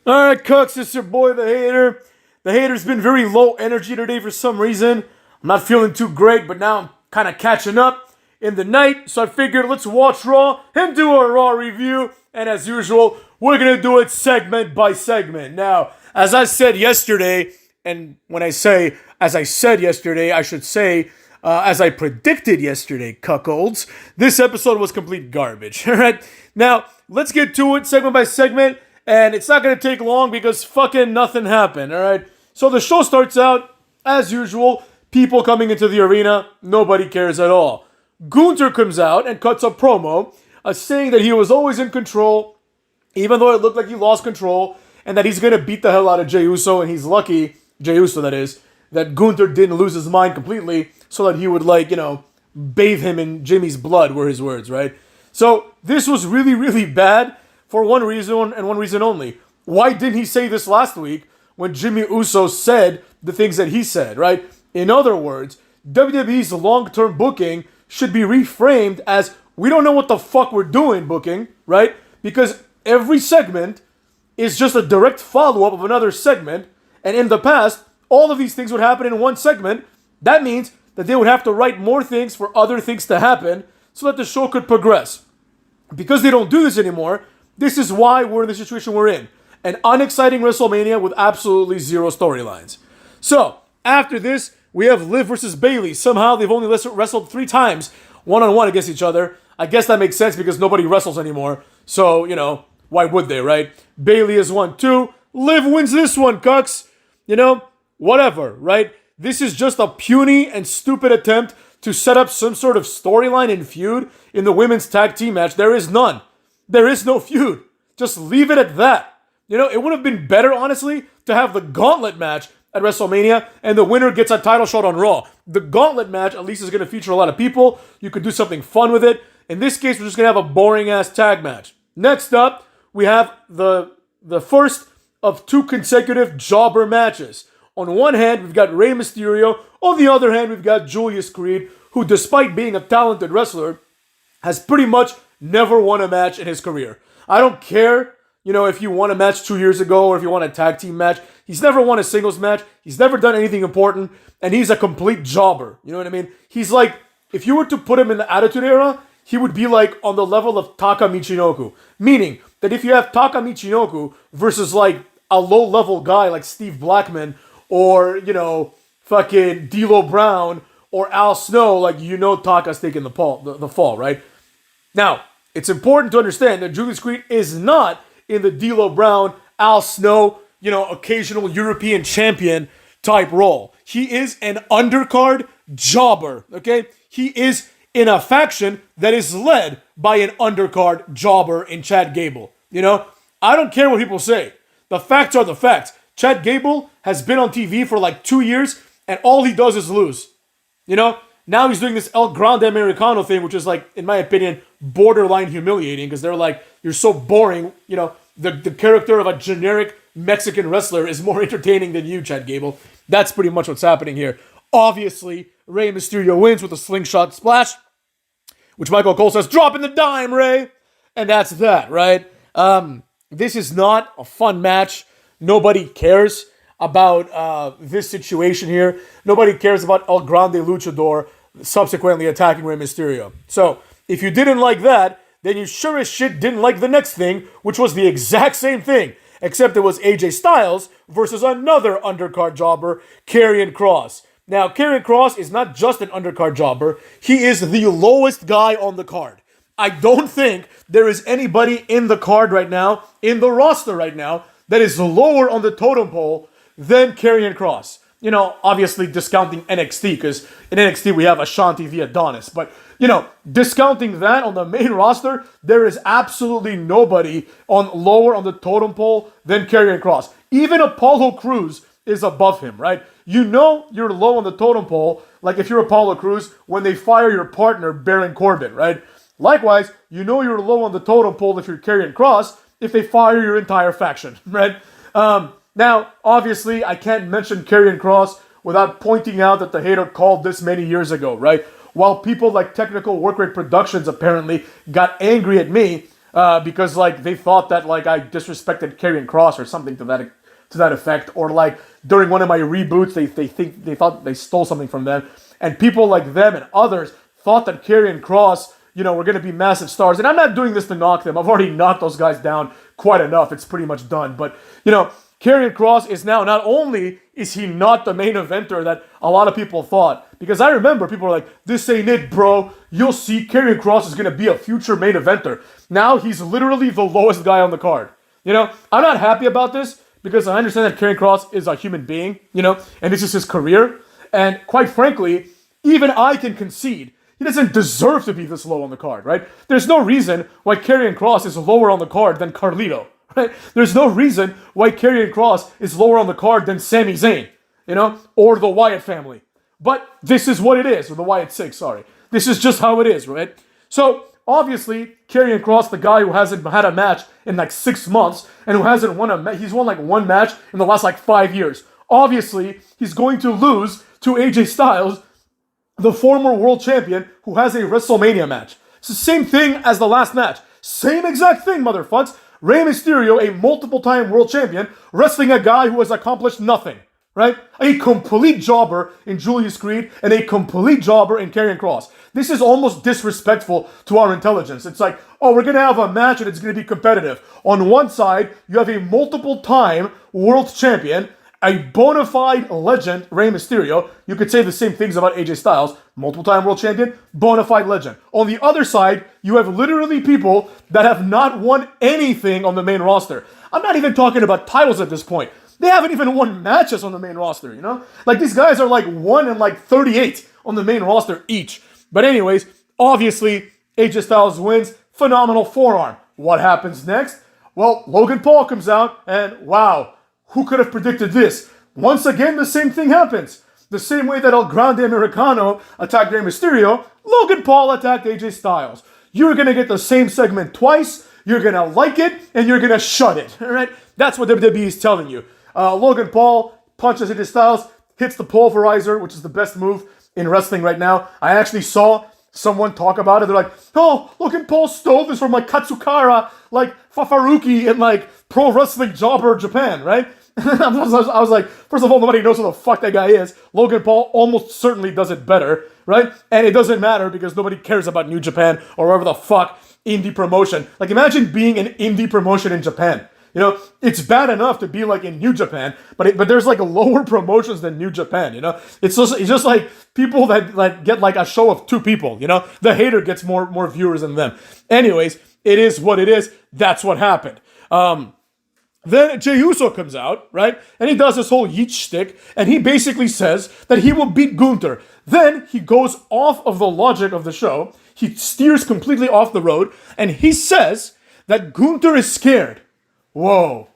Alright, Cooks, it's your boy, The Hater. The Hater's been very low energy today for some reason. I'm not feeling too great, but now I'm kind of catching up in the night. So I figured let's watch Raw and do a Raw review. And as usual, we're going to do it segment by segment. Now, as I said yesterday, and when I say as I said yesterday, I should say as I predicted yesterday, cuckolds, this episode was complete garbage. Alright, now let's get to it segment by segment. And it's not going to take long because fucking nothing happened, alright? So the show starts out, as usual, people coming into the arena, nobody cares at all. Gunther comes out and cuts a promo, saying that he was always in control, even though it looked like he lost control, and that he's going to beat the hell out of Jey Uso, and he's lucky, Jey Uso that is, that Gunther didn't lose his mind completely, so that he would, bathe him in Jimmy's blood, were his words, right? So this was really, really bad. For one reason and one reason only. Why didn't he say this last week when Jimmy Uso said the things that he said, right? In other words, WWE's long-term booking should be reframed as we don't know what the fuck we're doing booking, right? Because every segment is just a direct follow-up of another segment. And in the past, all of these things would happen in one segment. That means that they would have to write more things for other things to happen so that the show could progress. Because they don't do this anymore, this is why we're in the situation we're in. An unexciting WrestleMania with absolutely zero storylines. So, after this, we have Liv versus Bayley. Somehow, they've only wrestled 3 times, one-on-one against each other. I guess that makes sense because nobody wrestles anymore. So, why would they, right? Bayley has won 2. Liv wins this one, cucks. Whatever, right? This is just a puny and stupid attempt to set up some sort of storyline and feud in the women's tag team match. There is none. There is no feud. Just leave it at that. It would have been better, honestly, to have the gauntlet match at WrestleMania and the winner gets a title shot on Raw. The gauntlet match at least is going to feature a lot of people. You could do something fun with it. In this case, we're just going to have a boring-ass tag match. Next up, we have the first of 2 consecutive jobber matches. On one hand, we've got Rey Mysterio. On the other hand, we've got Julius Creed, who, despite being a talented wrestler, has pretty much never won a match in his career. I don't care, if you won a match 2 years ago or if you won a tag team match. He's never won a singles match. He's never done anything important. And he's a complete jobber. You know what I mean? He's like, if you were to put him in the Attitude Era, he would be like on the level of Taka Michinoku. Meaning that if you have Taka Michinoku versus like a low-level guy like Steve Blackman or, fucking D'Lo Brown or Al Snow, Taka's taking the fall, right? Now, it's important to understand that Julius Creed is not in the D'Lo Brown, Al Snow, occasional European champion type role. He is an undercard jobber, okay? He is in a faction that is led by an undercard jobber in Chad Gable. I don't care what people say. The facts are the facts. Chad Gable has been on TV for like 2 years, and all he does is lose. Now he's doing this El Grande Americano thing, which is like, in my opinion, borderline humiliating because they're like, you're so boring. The character of a generic Mexican wrestler is more entertaining than you, Chad Gable. That's pretty much what's happening here. Obviously, Rey Mysterio wins with a slingshot splash, which Michael Cole says, drop in the dime, Rey. And that's that, right? This is not a fun match. Nobody cares about this situation here. Nobody cares about El Grande Luchador subsequently attacking Rey Mysterio. So, if you didn't like that, then you sure as shit didn't like the next thing, which was the exact same thing, except it was AJ Styles versus another undercard jobber, Karrion Kross. Now, Karrion Kross is not just an undercard jobber, he is the lowest guy on the card. I don't think there is anybody in the card right now, in the roster right now, that is lower on the totem pole than Karrion Kross. Obviously discounting NXT, because in NXT we have Ashanti via Adonis. But, discounting that on the main roster, there is absolutely nobody lower on the totem pole than Karrion Kross. Even Apollo Crews is above him, right? You're low on the totem pole, like if you're Apollo Crews, when they fire your partner, Baron Corbin, right? Likewise, you're low on the totem pole if you're Karrion Kross, if they fire your entire faction, right? Now, obviously, I can't mention Karrion Kross without pointing out that the Hater called this many years ago, right? While people like Technical Work Rate Productions apparently got angry at me, because like they thought that like I disrespected Karrion Kross or something to that effect, or like during one of my reboots they thought they stole something from them, and people like them and others thought that Karrion Kross, were going to be massive stars. And I'm not doing this to knock them. I've already knocked those guys down quite enough. It's pretty much done. But Karrion Kross is now, not only is he not the main eventer that a lot of people thought, because I remember people were like, this ain't it, bro. You'll see Karrion Kross is going to be a future main eventer. Now he's literally the lowest guy on the card. I'm not happy about this because I understand that Karrion Kross is a human being, and this is his career. And quite frankly, even I can concede he doesn't deserve to be this low on the card, right? There's no reason why Karrion Kross is lower on the card than Carlito. Right? There's no reason why Karrion Kross is lower on the card than Sami Zayn, or the Wyatt family. But this is what it is, or the Wyatt Six, sorry. This is just how it is, right? So, obviously, Karrion Kross, the guy who hasn't had a match in like 6 months, and who hasn't won a match, he's won like one match in the last like 5 years. Obviously, he's going to lose to AJ Styles, the former world champion, who has a WrestleMania match. It's the same thing as the last match. Same exact thing, motherfuckers. Rey Mysterio, a multiple-time world champion, wrestling a guy who has accomplished nothing, right? A complete jobber in Julius Creed and a complete jobber in Karrion Kross. This is almost disrespectful to our intelligence. It's like, oh, we're going to have a match and it's going to be competitive. On one side, you have a multiple-time world champion, a bona fide legend, Rey Mysterio. You could say the same things about AJ Styles, multiple-time world champion, bona fide legend. On the other side, you have literally people that have not won anything on the main roster. I'm not even talking about titles at this point. They haven't even won matches on the main roster, Like, these guys are like 1 and like 38 on the main roster each. But anyways, obviously, AJ Styles wins. Phenomenal forearm. What happens next? Well, Logan Paul comes out and wow, who could have predicted this? Once again, the same thing happens. The same way that El Grande Americano attacked Rey Mysterio, Logan Paul attacked AJ Styles. You're going to get the same segment twice, you're going to like it, and you're going to shut it. All right? That's what WWE is telling you. Logan Paul punches AJ Styles, hits the pulverizer, which is the best move in wrestling right now. I actually saw someone talk about it. They're like, oh, Logan Paul stole this from like Katsukara, like Fafaruki in like Pro Wrestling Jobber Japan, right? I was like, first of all, nobody knows who the fuck that guy is. Logan Paul almost certainly does it better, right? And it doesn't matter because nobody cares about New Japan or whatever the fuck indie promotion. Like, imagine being an indie promotion in Japan. It's bad enough to be like in New Japan, but there's like lower promotions than New Japan. It's just like people that like get like a show of 2 people. The hater gets more viewers than them. Anyways, it is what it is. That's what happened. Then Jey Uso comes out, right? And he does this whole yeet shtick, and he basically says that he will beat Gunther. Then he goes off of the logic of the show. He steers completely off the road, and he says that Gunther is scared. Whoa.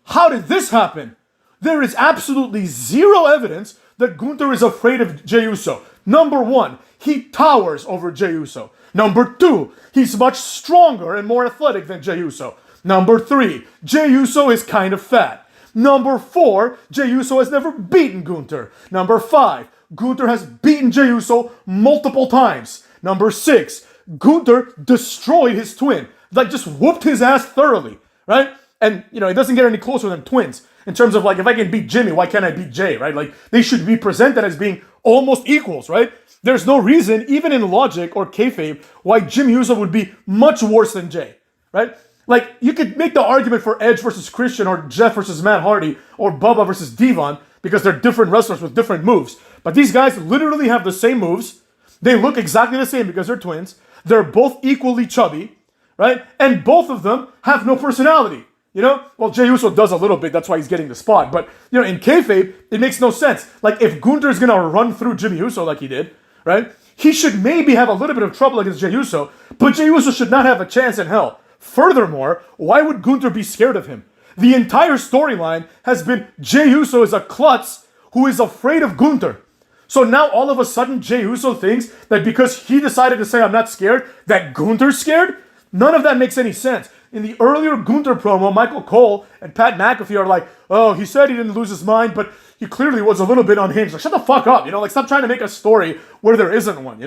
How did this happen? There is absolutely zero evidence that Gunther is afraid of Jey Uso. Number 1, he towers over Jey Uso. Number 2, he's much stronger and more athletic than Jey Uso. Number 3, Jey Uso is kind of fat. Number 4, Jey Uso has never beaten Gunther. Number 5, Gunther has beaten Jey Uso multiple times. Number 6, Gunther destroyed his twin. Like, just whooped his ass thoroughly, right? And, it doesn't get any closer than twins. In terms of, like, if I can beat Jimmy, why can't I beat Jay, right? Like, they should be presented as being almost equals, right? There's no reason, even in logic or kayfabe, why Jimmy Uso would be much worse than Jay, right? Like, you could make the argument for Edge versus Christian or Jeff versus Matt Hardy or Bubba versus Devon because they're different wrestlers with different moves. But these guys literally have the same moves. They look exactly the same because they're twins. They're both equally chubby, right? And both of them have no personality. Well, Jey Uso does a little bit. That's why he's getting the spot. But, in kayfabe, it makes no sense. Like, if Gunther's going to run through Jimmy Uso like he did, right? He should maybe have a little bit of trouble against Jey Uso, but Jey Uso should not have a chance in hell. Furthermore, why would Gunther be scared of him? The entire storyline has been Jey Uso is a klutz who is afraid of Gunther. So now all of a sudden Jey Uso thinks that because he decided to say I'm not scared, that Gunther's scared? None of that makes any sense. In the earlier Gunther promo, Michael Cole and Pat McAfee are like, oh, he said he didn't lose his mind, but he clearly was a little bit unhinged. Like, shut the fuck up, like, stop trying to make a story where there isn't one,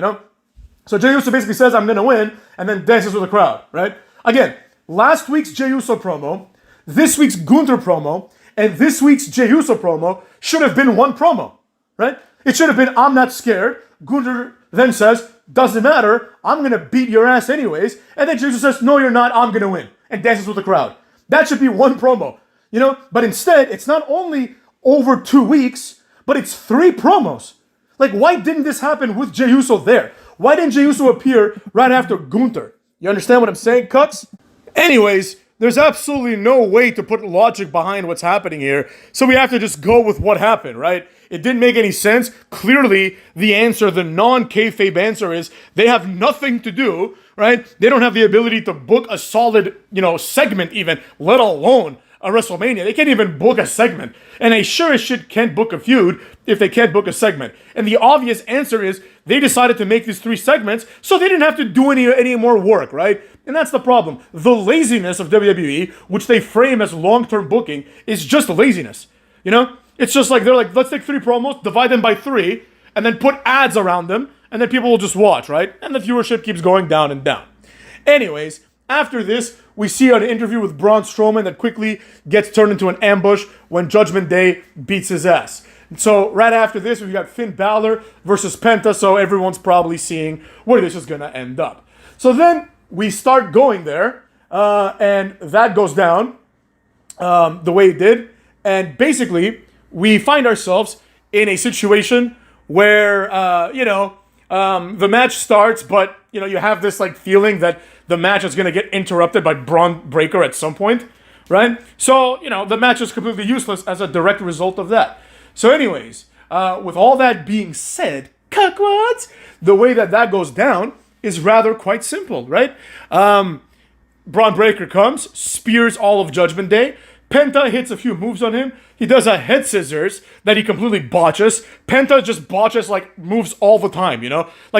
So Jey Uso basically says, I'm going to win, and then dances with the crowd, right? Again, last week's Jey Uso promo, this week's Gunther promo, and this week's Jey Uso promo should have been one promo, right? It should have been, I'm not scared. Gunther then says, doesn't matter, I'm going to beat your ass anyways. And then Jey Uso says, no, you're not, I'm going to win. And dances with the crowd. That should be one promo, you know? But instead, it's not only over 2 weeks, but it's 3 promos. Like, why didn't this happen with Jey Uso there? Why didn't Jey Uso appear right after Gunther? You understand what I'm saying, Cuts? Anyways, there's absolutely no way to put logic behind what's happening here, so we have to just go with what happened, right? It didn't make any sense. Clearly, the answer, the non-kayfabe answer is they have nothing to do, right? They don't have the ability to book a solid, segment even, let alone a WrestleMania. They can't even book a segment. And they sure as shit can't book a feud if they can't book a segment. And the obvious answer is they decided to make these 3 segments so they didn't have to do any more work, right? And that's the problem. The laziness of WWE, which they frame as long-term booking, is just laziness. It's just like, they're like, let's take 3 promos, divide them by 3, and then put ads around them, and then people will just watch, right? And the viewership keeps going down and down. Anyways, after this, we see an interview with Braun Strowman that quickly gets turned into an ambush when Judgment Day beats his ass. So right after this, we've got Finn Balor versus Penta, so everyone's probably seeing where this is going to end up. So then we start going there, and that goes down the way it did. And basically, we find ourselves in a situation where, the match starts, but, you have this, feeling that the match is going to get interrupted by Braun Breaker at some point, right? So, the match is completely useless as a direct result of that. So anyways, with all that being said, cuckwads, the way that goes down is rather quite simple, right? Braun Breaker comes, spears all of Judgment Day. Penta hits a few moves on him. He does a head scissors that he completely botches. Penta just botches moves all the time,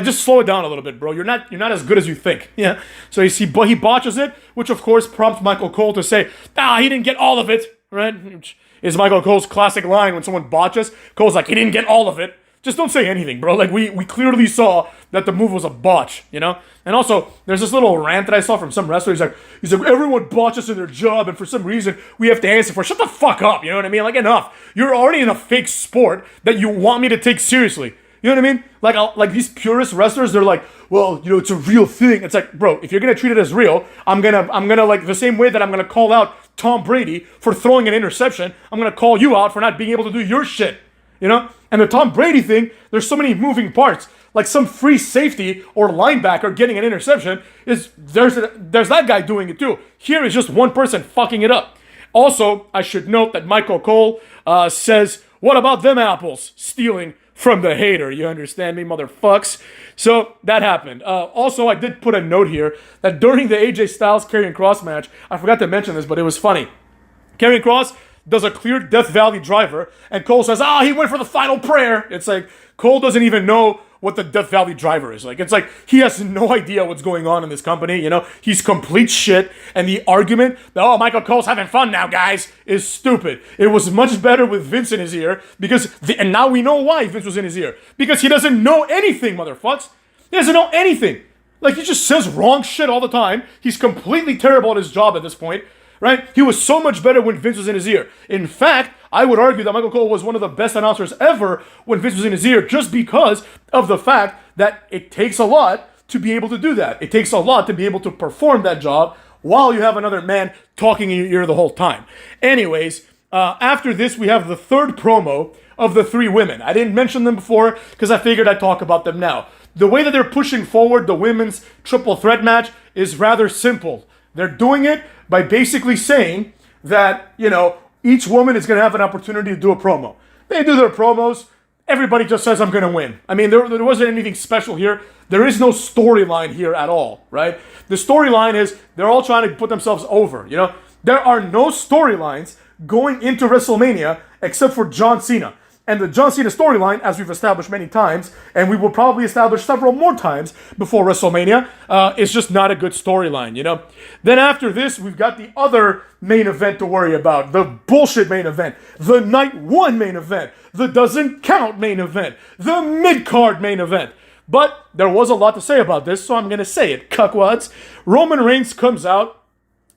just slow it down a little bit, bro. You're not as good as you think. Yeah. So he botches it, which of course prompts Michael Cole to say, he didn't get all of it, right? Which is Michael Cole's classic line when someone botches. Cole's like, he didn't get all of it. Just don't say anything, bro. We clearly saw that the move was a botch, And also, there's this little rant that I saw from some wrestler. He's like, everyone botches in their job, and for some reason, we have to answer for it. Shut the fuck up, you know what I mean? Enough. You're already in a fake sport that you want me to take seriously. You know what I mean? Like these purist wrestlers, they're like, well, it's a real thing. It's like, bro, if you're gonna treat it as real, I'm gonna the same way that I'm gonna call out Tom Brady for throwing an interception, I'm gonna call you out for not being able to do your shit. And the Tom Brady thing, there's so many moving parts. Like some free safety or linebacker getting an interception, there's that guy doing it too. Here is just one person fucking it up. Also, I should note that Michael Cole says, what about them apples? Stealing from the hater. You understand me, motherfucks? So that happened. Also, I did put a note here that during the AJ Styles Karrion Kross match, I forgot to mention this, but it was funny. Karrion Kross does a clear Death Valley driver, and Cole says, he went for the final prayer. It's like, Cole doesn't even know what the Death Valley driver is. It's like, he has no idea what's going on in this company, He's complete shit, and the argument that, Michael Cole's having fun now, guys, is stupid. It was much better with Vince in his ear, and now we know why Vince was in his ear. Because he doesn't know anything, motherfucks. He doesn't know anything. He just says wrong shit all the time. He's completely terrible at his job at this point. Right? He was so much better when Vince was in his ear. In fact, I would argue that Michael Cole was one of the best announcers ever when Vince was in his ear, just because of the fact that it takes a lot to be able to do that. It takes a lot to be able to perform that job while you have another man talking in your ear the whole time. Anyways, after this, we have the third promo of the 3 women. I didn't mention them before because I figured I'd talk about them now. The way that they're pushing forward the women's triple threat match is rather simple. They're doing it by basically saying that, each woman is going to have an opportunity to do a promo. They do their promos. Everybody just says, I'm going to win. I mean, there wasn't anything special here. There is no storyline here at all, right? The storyline is they're all trying to put themselves over, There are no storylines going into WrestleMania except for John Cena. And the John Cena storyline, as we've established many times, and we will probably establish several more times before WrestleMania, is just not a good storyline, Then after this, we've got the other main event to worry about. The bullshit main event. The night 1 main event. The doesn't count main event. The mid-card main event. But there was a lot to say about this, so I'm going to say it, cuckwads. Roman Reigns comes out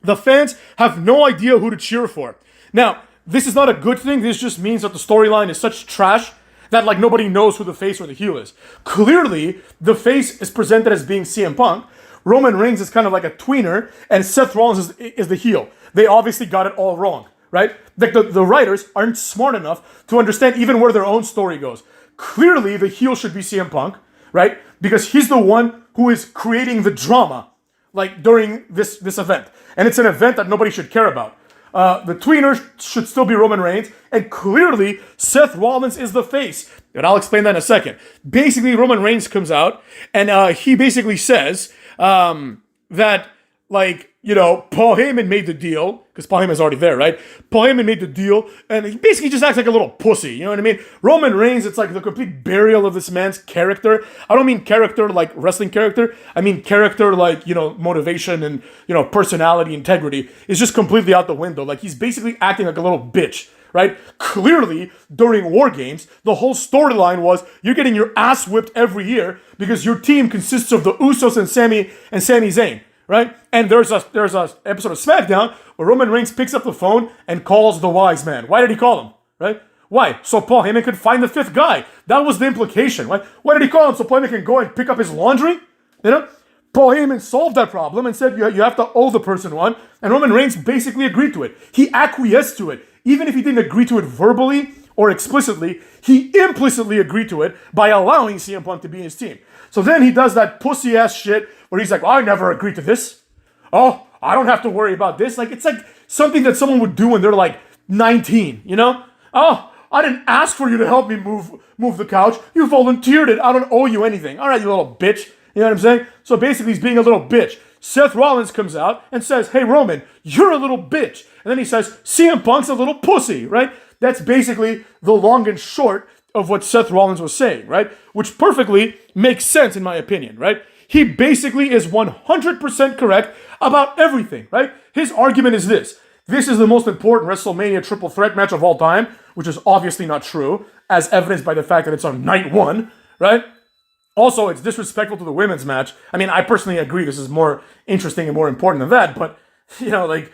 The fans have no idea who to cheer for. Now, this is not a good thing. This just means that the storyline is such trash that like nobody knows who the face or the heel is. Clearly, the face is presented as being CM Punk. Roman Reigns is kind of like a tweener, and Seth Rollins is the heel. They obviously got it all wrong, right? Like the writers aren't smart enough to understand even where their own story goes. Clearly, the heel should be CM Punk, right? Because he's the one who is creating the drama, like during this event. And it's an event that nobody should care about. The tweener should still be Roman Reigns, and clearly Seth Rollins is the face. And I'll explain that in a second. Basically, Roman Reigns comes out, and he basically says that, like, you know, Paul Heyman made the deal, because Paul Heyman's already there, right? Paul Heyman made the deal, and he basically just acts like a little pussy, you know what I mean? Roman Reigns, it's like the complete burial of this man's character. I don't mean character like wrestling character, I mean character like, you know, motivation and, you know, personality, integrity is just completely out the window. Like, he's basically acting like a little bitch, right? Clearly, during War Games, the whole storyline was you're getting your ass whipped every year because your team consists of the Usos and Sami Zayn. Right? And there's a episode of SmackDown where Roman Reigns picks up the phone and calls the wise man. Why did he call him? Right? Why? So Paul Heyman could find the fifth guy. That was the implication, right? Why did he call him? So Paul Heyman can go and pick up his laundry? You know? Paul Heyman solved that problem and said you have to owe the person one. And Roman Reigns basically agreed to it. He acquiesced to it. Even if he didn't agree to it verbally or explicitly, he implicitly agreed to it by allowing CM Punk to be in his team. So then he does that pussy-ass shit where he's like, I never agreed to this. Oh, I don't have to worry about this. Like, it's like something that someone would do when they're like 19, you know? Oh, I didn't ask for you to help me move the couch. You volunteered it. I don't owe you anything. All right, you little bitch. You know what I'm saying? So basically he's being a little bitch. Seth Rollins comes out and says, hey, Roman, you're a little bitch. And then he says, CM Punk's a little pussy, right? That's basically the long and short of what Seth Rollins was saying, right? Which perfectly makes sense in my opinion, right? He basically is 100% correct about everything, right? His argument is this. This is the most important WrestleMania triple threat match of all time, which is obviously not true, as evidenced by the fact that it's on night one, right? Also, it's disrespectful to the women's match. I mean, I personally agree this is more interesting and more important than that, but, you know, like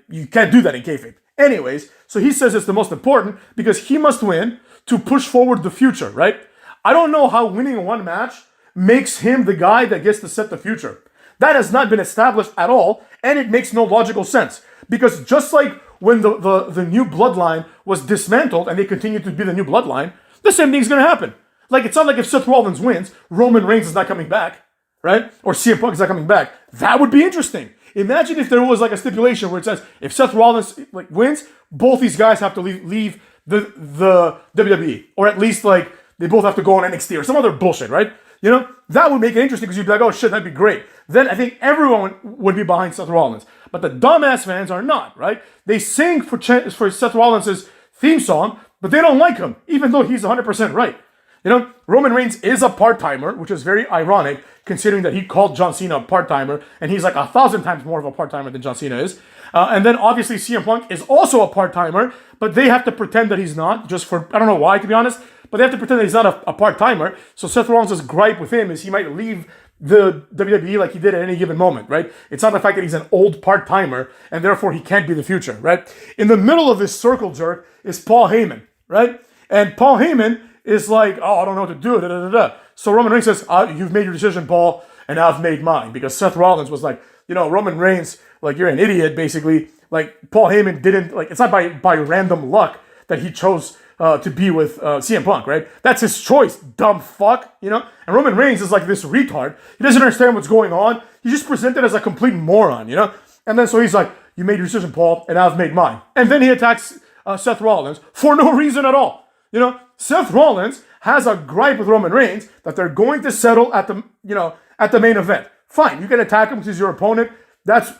you can't do that in kayfabe. Anyways, so he says it's the most important because he must win to push forward the future, right? I don't know how winning one match makes him the guy that gets to set the future. That has not been established at all, and it makes no logical sense. Because just like when the new bloodline was dismantled and they continue to be the new bloodline, the same thing's going to happen. Like, it's not like if Seth Rollins wins, Roman Reigns is not coming back, right? Or CM Punk is not coming back. That would be interesting. Imagine if there was like a stipulation where it says, if Seth Rollins like wins, both these guys have to leave the WWE. Or at least like they both have to go on NXT or some other bullshit, right? You know, that would make it interesting because you'd be like, oh shit, that'd be great. Then I think everyone would be behind Seth Rollins. But the dumbass fans are not, right? They sing for Seth Rollins' theme song, but they don't like him, even though he's 100% right. You know, Roman Reigns is a part-timer, which is very ironic, considering that he called John Cena a part-timer, and he's like 1,000 times more of a part-timer than John Cena is. And then obviously CM Punk is also a part-timer, but they have to pretend that he's not, just for, I don't know why, to be honest, but they have to pretend that he's not a part-timer. So Seth Rollins' gripe with him is he might leave the WWE like he did at any given moment, right? It's not the fact that he's an old part-timer, and therefore he can't be the future, right? In the middle of this circle jerk is Paul Heyman, right? And Paul Heyman is like, oh, I don't know what to do, da, da, da, da. So Roman Reigns says, you've made your decision, Paul, and I've made mine. Because Seth Rollins was like, you know, Roman Reigns, like, you're an idiot, basically. Like, Paul Heyman didn't, like, it's not by random luck that he chose to be with CM Punk, right? That's his choice, dumb fuck, you know? And Roman Reigns is like this retard. He doesn't understand what's going on. He's just presented as a complete moron, you know? And then so he's like, you made your decision, Paul, and I've made mine. And then he attacks Seth Rollins for no reason at all. You know, Seth Rollins has a gripe with Roman Reigns that they're going to settle at the main event. Fine, you can attack him because he's your opponent. That's,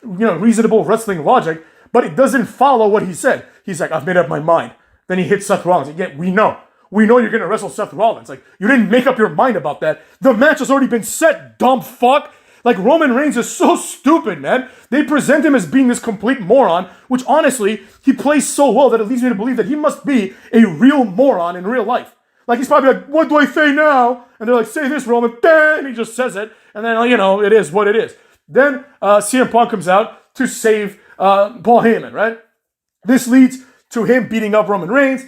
you know, reasonable wrestling logic, but it doesn't follow what he said. He's like, I've made up my mind. Then he hits Seth Rollins. Yeah, we know you're going to wrestle Seth Rollins. Like, you didn't make up your mind about that. The match has already been set, dumb fuck. Like, Roman Reigns is so stupid, man. They present him as being this complete moron, which honestly, he plays so well that it leads me to believe that he must be a real moron in real life. Like, he's probably like, what do I say now? And they're like, say this, Roman. And he just says it. And then, you know, it is what it is. Then CM Punk comes out. to save Paul Heyman, right? This leads to him beating up Roman Reigns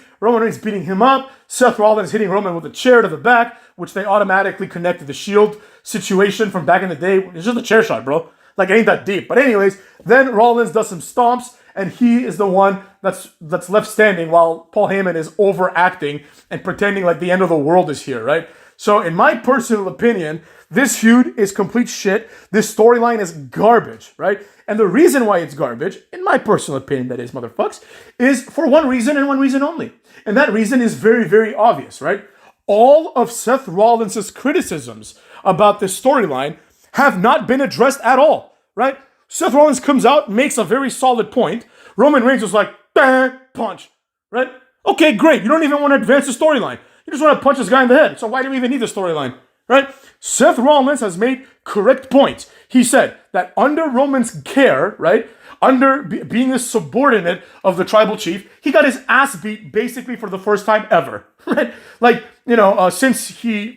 beating him up, Seth Rollins hitting Roman with a chair to the back, which they automatically connected the Shield situation from back in the day. It's just a chair shot, bro. Like, it ain't that deep. But anyways, then Rollins does some stomps, and he is the one that's left standing while Paul Heyman is overacting and pretending like the end of the world is here, right? So in my personal opinion, this feud is complete shit. This storyline is garbage, right? And the reason why it's garbage, in my personal opinion, that is, motherfucks, is for one reason and one reason only. And that reason is very, very obvious, right? All of Seth Rollins' criticisms about this storyline have not been addressed at all, right? Seth Rollins comes out, makes a very solid point. Roman Reigns was like, bang, punch, right? Okay, great. You don't even want to advance the storyline. You just want to punch this guy in the head. So why do we even need the storyline, right? Seth Rollins has made correct points. He said that under Roman's care, right, under being a subordinate of the tribal chief, he got his ass beat basically for the first time ever, right? Like, since he,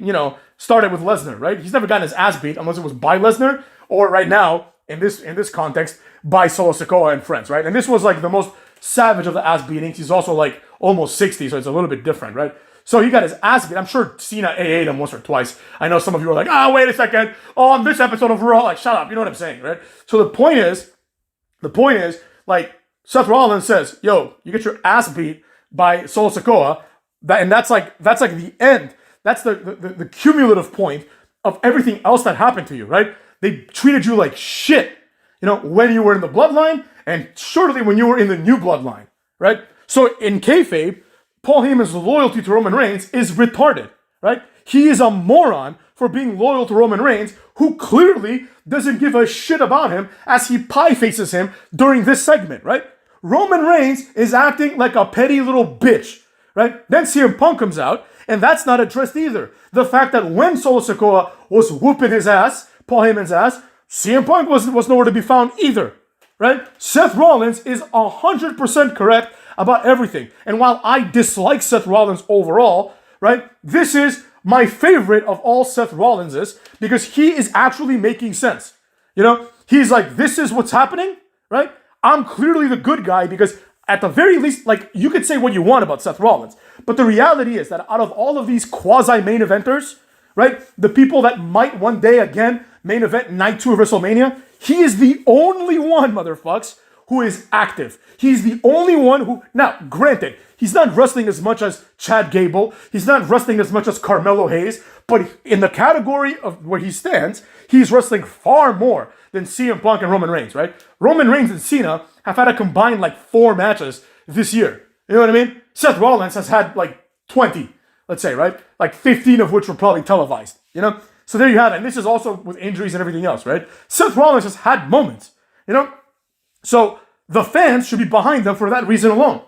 started with Lesnar, right? He's never gotten his ass beat unless it was by Lesnar or right now, in this context, by Solo Sikoa and friends, right? And this was like the most savage of the ass beatings. He's also like almost 60, so it's a little bit different, right? So he got his ass beat. I'm sure Cena AA'd him once or twice. I know some of you are like, wait a second. On this episode of Raw, like, shut up. You know what I'm saying, right? So the point is, like, Seth Rollins says, yo, you get your ass beat by Solo Sikoa, that's like the end. That's the cumulative point of everything else that happened to you, right? They treated you like shit, when you were in the bloodline, and shortly when you were in the new bloodline, right? So in kayfabe, Paul Heyman's loyalty to Roman Reigns is retarded, right? He is a moron for being loyal to Roman Reigns, who clearly doesn't give a shit about him as he pie faces him during this segment, right? Roman Reigns is acting like a petty little bitch, right? Then CM Punk comes out, and that's not addressed either. The fact that when Solo Sikoa was whooping his ass, Paul Heyman's ass, CM Punk was nowhere to be found either, right? Seth Rollins is 100% correct about everything. And while I dislike Seth Rollins overall, right, this is my favorite of all Seth Rollinses because he is actually making sense. He's like, this is what's happening, right? I'm clearly the good guy because at the very least, like, you could say what you want about Seth Rollins, but the reality is that out of all of these quasi-main eventers, right, the people that might one day again main event night 2 of WrestleMania, he is the only one, motherfucks, who is active. He's the only one who, now, granted, he's not wrestling as much as Chad Gable, he's not wrestling as much as Carmelo Hayes, but in the category of where he stands, he's wrestling far more than CM Punk and Roman Reigns, right? Roman Reigns and Cena have had a combined like 4 matches this year. You know what I mean? Seth Rollins has had like 20, let's say, right? Like 15 of which were probably televised, So there you have it. And this is also with injuries and everything else, right? Seth Rollins has had moments, So the fans should be behind them for that reason alone.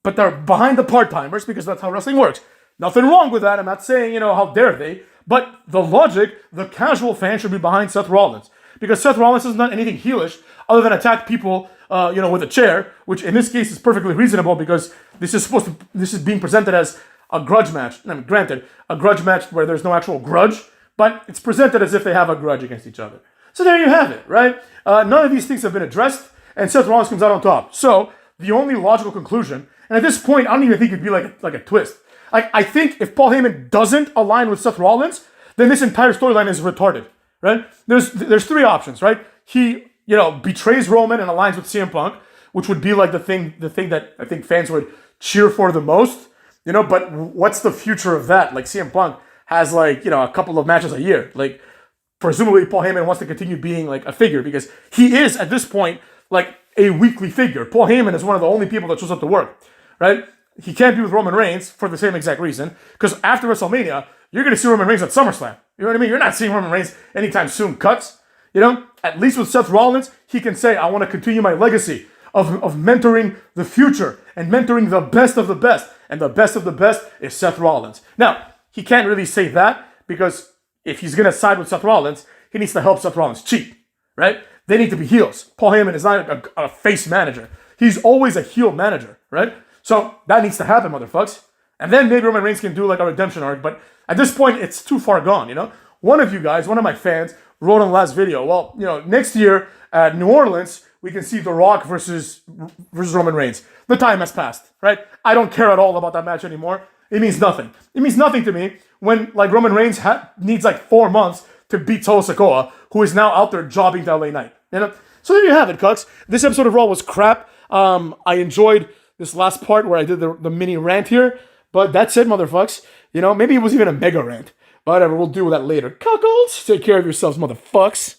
But they're behind the part-timers because that's how wrestling works. Nothing wrong with that. I'm not saying, how dare they. But the logic, the casual fan should be behind Seth Rollins. Because Seth Rollins has not done anything heelish other than attack people, with a chair, which in this case is perfectly reasonable because this is being presented as a grudge match. I mean, granted, a grudge match where there's no actual grudge, but it's presented as if they have a grudge against each other. So there you have it, right? None of these things have been addressed, and Seth Rollins comes out on top. So the only logical conclusion, and at this point, I don't even think it'd be like a twist. I think if Paul Heyman doesn't align with Seth Rollins, then this entire storyline is retarded, right? There's 3 options, right? He, betrays Roman and aligns with CM Punk, which would be like the thing that I think fans would cheer for the most, but what's the future of that? Like CM Punk has like, a couple of matches a year. Like presumably Paul Heyman wants to continue being like a figure because he is at this point like a weekly figure. Paul Heyman is one of the only people that shows up to work, right? He can't be with Roman Reigns for the same exact reason because after WrestleMania, you're going to see Roman Reigns at SummerSlam. You know what I mean? You're not seeing Roman Reigns anytime soon cuts. At least with Seth Rollins, he can say, I want to continue my legacy of mentoring the future and mentoring the best of the best. And the best of the best is Seth Rollins. Now, he can't really say that because if he's going to side with Seth Rollins, he needs to help Seth Rollins cheat, right? They need to be heels. Paul Heyman is not a face manager. He's always a heel manager, right? So that needs to happen, motherfucks. And then maybe Roman Reigns can do like a redemption arc. But at this point, it's too far gone, One of you guys, one of my fans, wrote in the last video. Well, next year at New Orleans, we can see The Rock versus Roman Reigns. The time has passed, right? I don't care at all about that match anymore. It means nothing. It means nothing to me when Roman Reigns needs 4 months to beat Solo Sikoa, who is now out there jobbing to LA Knight. So there you have it, Cucks. This episode of Raw was crap. I enjoyed this last part where I did the mini rant here, but that's it, motherfucks. Maybe it was even a mega rant. Whatever, we'll deal with that later. Cuckolds, take care of yourselves, motherfucks.